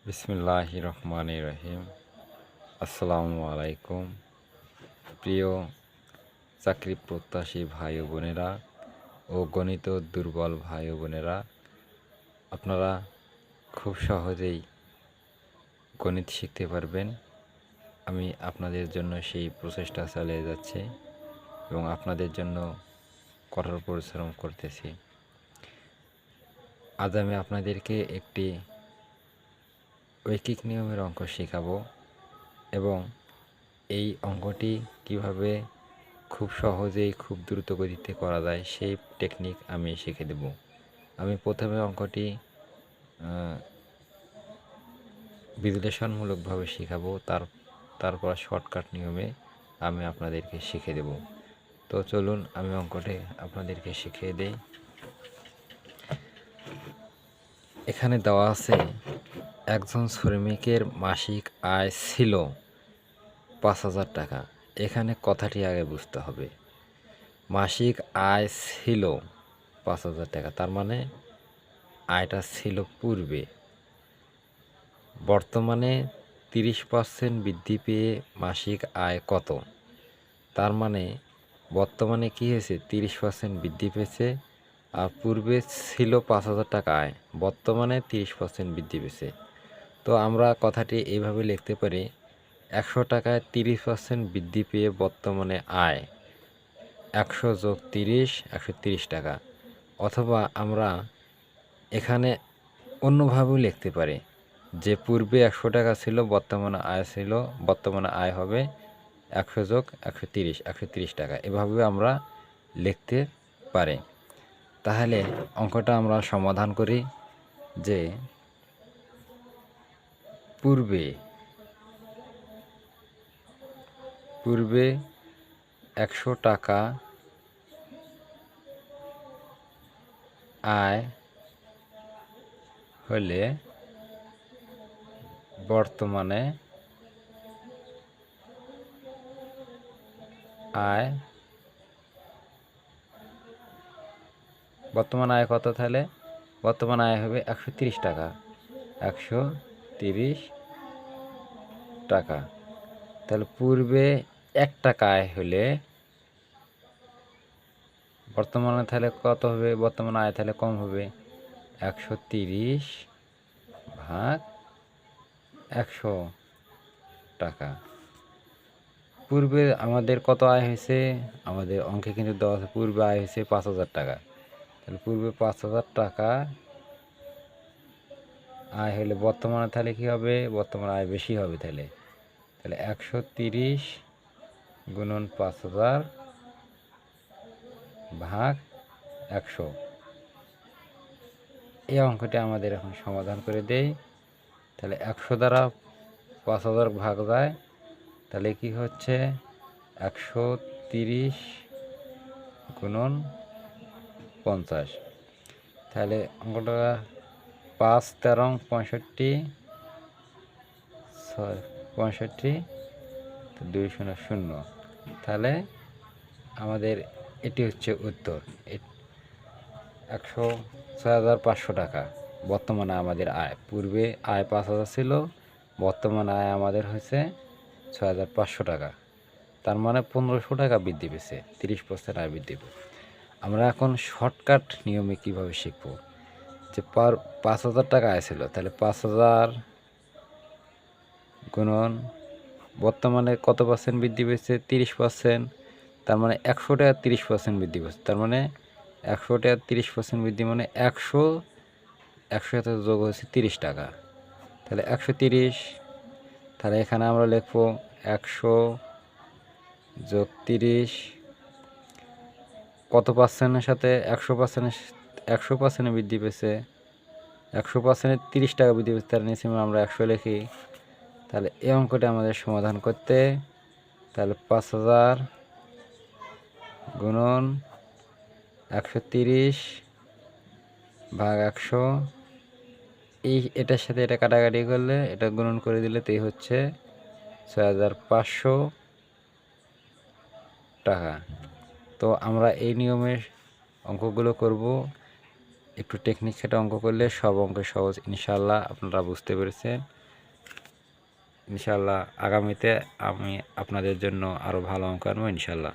বিসমিল্লাহির রহমানির রহিম। আসসালামু আলাইকুম। প্রিয় চাকরি প্রত্যাশী ভাই ও বোনেরা ও গণিত দুর্বল ভাই ও বোনেরা, আপনারা খুব সহজেই গণিত শিখতে পারবেন। আমি আপনাদের জন্য সেই প্রচেষ্টা চালিয়ে যাচ্ছি এবং আপনাদের জন্য কঠোর পরিশ্রম করতেছি। আজ আমি আপনাদেরকে একটি ঐকিক নিয়মের অঙ্ক শেখাবো এবং এই অঙ্কটি কিভাবে খুব সহজেই খুব দ্রুত গতিতে করা যায় সেই টেকনিক আমি শিখে দেব। আমি প্রথমে অঙ্কটি বিশ্লেষণমূলকভাবে শেখাবো, তারপর শর্টকাট নিয়মে আমি আপনাদেরকে শিখে দেব। তো চলুন আমি অঙ্কটি আপনাদেরকে শিখিয়ে দেই। এখানে দেওয়া আছে একজন শ্রমিকের মাসিক আয় ছিল ৫,০০০ টাকা। এখানে কথাটি আগে বুঝতে হবে। মাসিক আয় ছিল ৫,০০০ টাকা, তার মানে আয়টা ছিল পূর্বে। বর্তমানে ৩০% বৃদ্ধি পেয়ে মাসিক আয় কত? তার মানে বর্তমানে কী হয়েছে, ৩০% বৃদ্ধি পেয়েছে, আর পূর্বে ছিল ৫,০০০ টাকা আয়, বর্তমানে ৩০% বৃদ্ধি পেয়েছে। তো আমরা কথাটি এইভাবে লিখতে পারি, ১০০ টাকায় ৩০% বৃদ্ধি পেয়ে বর্তমানে আয় ১০০ যোগ ৩০, ১৩০ টাকা। অথবা আমরা এখানে অন্যভাবেও লিখতে পারি যে পূর্বে ১০০ টাকা ছিল, বর্তমানে আয় হবে ১০০ যোগ ১৩০, ১৩০ টাকা। এভাবেও আমরা লিখতে পারি। তাহলে অঙ্কটা আমরা সমাধান করি যে পূর্বে ১০০ টাকা আয় হলে বর্তমানে আয় কত? তাহলে বর্তমান আয় হবে ১৩০ টাকা। ১৩০ টাকা। তাহলে পূর্বে ১ টাকা আয় হলে বর্তমানে তাহলে কত হবে? বর্তমান আয় তাহলে কম হবে, ১৩০ ভাগ ১০০ টাকা। পূর্বে আমাদের কত আয় হয়েছে? আমাদের অঙ্কে কিন্তু দেওয়া আছে পূর্বে আয় হয়েছে ৫,০০০ টাকা। তাহলে পূর্বে ৫,০০০ টাকা আয় হলে বর্তমানে তাহলে কী হবে? বর্তমানে আয় বেশি হবে। তাহলে ১৩০ গুণন ৫,০০০ ভাগ ১০০। এই অঙ্কটি আমাদের এখন সমাধান করে দেই। তাহলে ১০০ দ্বারা ৫,০০০ ভাগ যায়, তাহলে কি হচ্ছে ১৩০ গুণন ৫০। তাহলে অঙ্কটা ৫ তেরং ৬৫, ৬৫, ২০০। তাহলে আমাদের এটি হচ্ছে উত্তর। ৬৫০০ টাকা বর্তমানে আমাদের আয়। পূর্বে আয় ৫,০০০ ছিল, বর্তমান আয় আমাদের হয়েছে ৬৫০০ টাকা। তার মানে ১৫০০ টাকা বৃদ্ধি পেয়েছে, ৩০% আয় বৃদ্ধি পেয়েছে। আমরা এখন শর্টকাট নিয়মে কীভাবে শিখব, যে ৫,০০০ টাকা আয় ছিল, তাহলে ৫,০০০ গুণন বর্তমানে কত পার্সেন্ট বৃদ্ধি পেয়েছে? ৩০%। তার মানে ১০০ টাকা ৩০% বৃদ্ধি পেয়েছে। তার মানে ১০০ টাকা ৩০% বৃদ্ধি মানে ১০০ সাথে যোগ হচ্ছে ৩০ টাকা। তাহলে ১৩০। তাহলে এখানে আমরা লিখব ১০০ যোগ ৩০ কত পার্সেন্টের সাথে? ১০০% বৃদ্ধি পেয়েছে। ১০০%-এ ৩০ টাকা বৃদ্ধি পেয়েছে, তার নিচে আমরা ১০০ লিখি। তাহলে এই অঙ্কটি আমাদের সমাধান করতে, তাহলে ৫,০০০ গুণন ১৩০ ভাগ ১০০, এটার সাথে এটা কাটাকাটি করলে, এটা গুণন করে দিলে তাই হচ্ছে ৬,৫০০ টাকা। তো আমরা এই নিয়মের অঙ্কগুলো করব। একটু টেকনিক খাটে অঙ্ক করলে সব অঙ্ক সহজ, ইনশাআল্লাহ আপনারা বুঝতে পেরেছেন। ইনশাআল্লাহ আগামীতে আমি আপনাদের জন্য আরও ভালো অঙ্ক আনবো ইনশাআল্লাহ।